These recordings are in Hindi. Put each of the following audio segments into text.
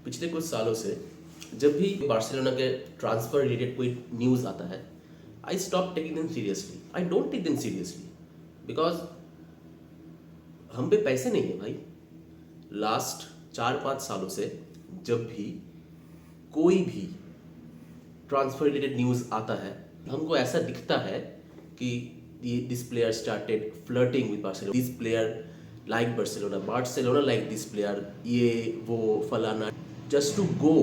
पिछले कुछ सालों से जब भी बार्सिलोना के ट्रांसफर रिलेटेड कोई न्यूज़ आता है, I stop taking them seriously. I don't take them seriously because हम पे पैसे नहीं है भाई। लास्ट 4-5 सालों से जब भी कोई भी ट्रांसफर रिलेटेड न्यूज़ आता है, हमको ऐसा दिखता है कि this player started flirting with Barcelona, this player like Barcelona like this player, ये वो फलाना, just to go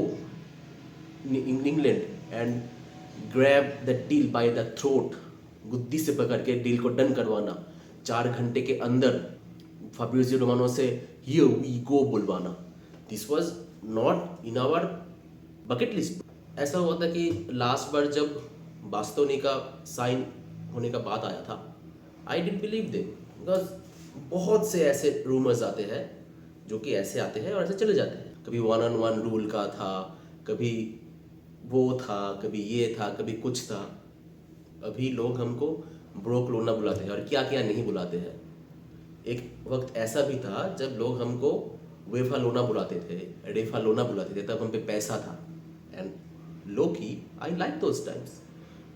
in England and grab the deal by the throat, गुद्दी से पकड़ के डील को डन करवाना, 4 घंटे के अंदर फाब्रिजियो रोमानो से हियर वी गो बुलवाना। This was not in our bucket list. ऐसा हुआ था कि लास्ट बार जब बास्तोनी का साइन होने का बात आया था, I didn't believe them because बहुत से ऐसे रूमर्स आते हैं जो कि ऐसे आते हैं और ऐसे चले जाते हैं। कभी 1-on-1 रूल का था, कभी वो था, कभी ये था, कभी कुछ था। अभी लोग हमको ब्रोक लोना बुलाते हैं और क्या क्या नहीं बुलाते हैं। एक वक्त ऐसा भी था जब लोग हमको वेफा लोना बुलाते थे, रेफा लोना बुलाते थे, तब हम पे पैसा था। And Loki I like those times,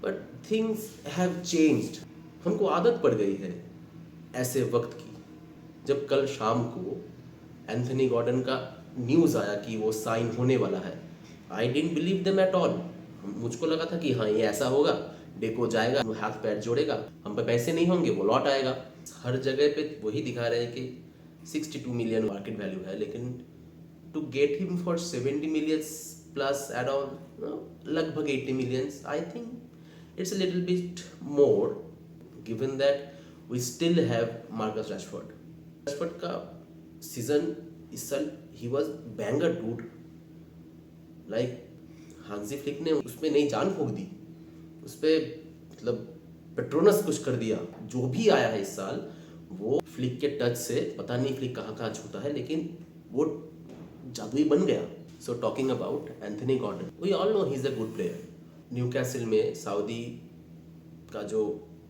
but things have changed. हमको आदत पड़ गई है ऐसे वक्त की। जब कल शाम को एंथनी गॉर्डन का न्यूज़ आया कि वो साइन होने वाला है, I didn't believe them at all. मुझको लगा था कि हाँ ये ऐसा होगा, डेको जाएगा, हाथ पैर जोड़ेगा, हम पे पैसे नहीं होंगे, वो लौट आएगा। हर जगह पे वही दिखा रहे हैं कि 62 मिलियन मार्केट वैल्यू है, लेकिन to get him for 70 million plus add on लगभग 80 millions, I think it's a little bit more given that we still have Marcus Rashford. Rashford का सीजन इस साल ही was banger dude. Like Hansi Flick ने उसमें नई जान फूंक दी, उस पर मतलब पेट्रोनस कुछ कर दिया। जो भी आया है इस साल वो फ्लिक के टच से, पता नहीं फ्लिक कहाँ कहाँ छूता है, लेकिन वो जादुई बन गया। So talking about Anthony Gordon, we all know he is a good player. Newcastle में सऊदी का जो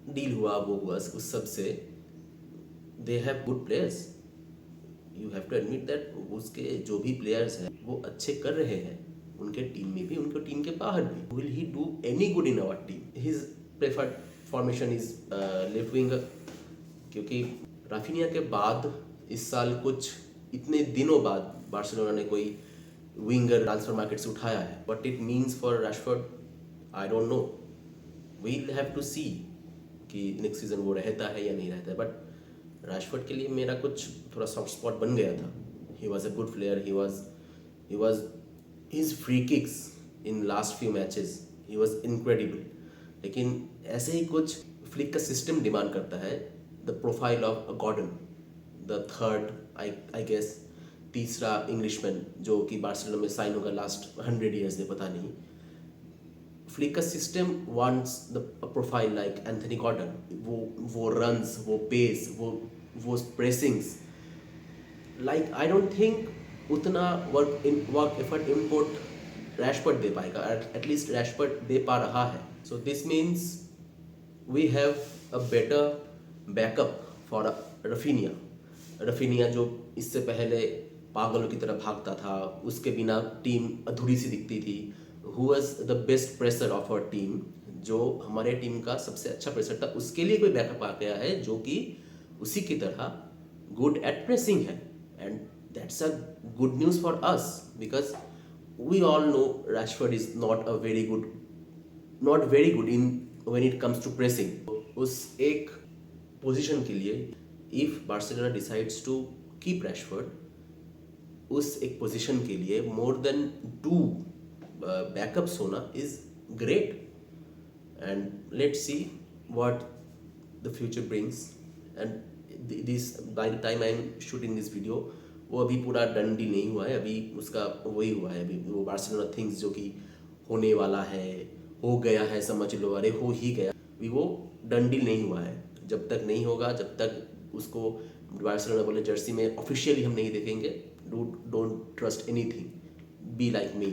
डील हुआ वो हुआ, उस सब से they have good players. You have to admit that उसके जो भी प्लेयर्स हैं वो अच्छे कर रहे हैं, उनके टीम में भी, उनके टीम के बाहर भी। Will he do any good in our team? His preferred formation is left winger, क्योंकि राफिनिया के बाद इस साल कुछ इतने दिनों बाद बार्सिलोना ने कोई विंगर ट्रांसफर मार्केट से उठाया है। What it means for Rashford I don't know, we'll have to see कि नेक्स्ट सीजन वो रहता है या नहीं रहता है। बट रैशफोर्ड के लिए मेरा कुछ थोड़ा सॉफ्ट स्पॉट बन गया था। He was a good player, he was his free kicks in last few matches, he was incredible। लेकिन ऐसे ही कुछ फ्लिक का सिस्टम डिमांड करता है, the profile of a Gordon, the third I guess तीसरा इंग्लिशमैन जो कि बार्सिलोना में साइन होगा लास्ट 100 ईयर्स में, पता नहीं। फ्लिक का system wants the profile like Anthony Gordon, वो रन्स, वो पेस, वो pressings. Like I don't think उतना वर्क एफर्ट इनपुट रैशफोर्ड दे पाएगा, एटलीस्ट रैशफोर्ड दे पा रहा है। So this means we have a better backup for Raphinha जो इससे पहले पागलों की तरह भागता था, उसके बिना टीम अधूरी सी दिखती थी। Who was the best presser of our team, जो हमारे टीम का सबसे अच्छा प्रेसर था, उसके लिए कोई बैकअप आ गया है जो कि उसी की तरह गुड एट प्रेसिंग है। And that's a good news for us because we all know Rashford is not very good in when it comes to pressing। उस एक पोजीशन के लिए if Barcelona decides to keep Rashford, उस एक पोजीशन के लिए more than 2 backups होना is great। and let's see what the future brings। and this by the time I am shooting this video, वो अभी पूरा डन डील नहीं हुआ है। अभी उसका वही हुआ है, अभी वो बार्सिलोना थिंग्स जो कि होने वाला है, हो गया है, समझ लो, अरे हो ही गया, अभी वो डन डील नहीं हुआ है। जब तक नहीं होगा, जब तक उसको बार्सिलोना बोले जर्सी में ऑफिशियली हम नहीं देखेंगे, don't trust anything, be like me.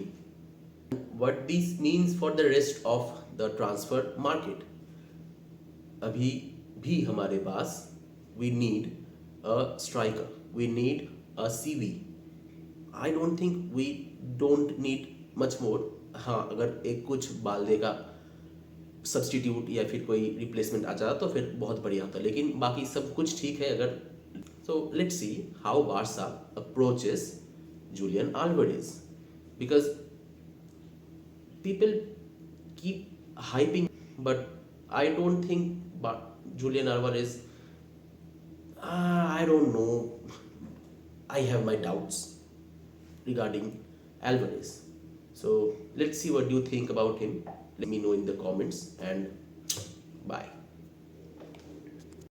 What this means for the rest of the transfer market, अभी भी हमारे पास we need a striker, we need a CV। I don't think we don't need much more. हाँ, अगर एक कुछ बाल्दे का सब्सटीट्यूट या फिर कोई रिप्लेसमेंट आ जाता तो फिर बहुत बढ़िया होता, लेकिन बाकी सब कुछ ठीक है. अगर so let's see how Barca approaches Julian Alvarez, because people keep hyping, but I don't think Julian Alvarez, I don't know, I have my doubts regarding Alvarez. So let's see what you think about him. Let me know in the comments, and bye.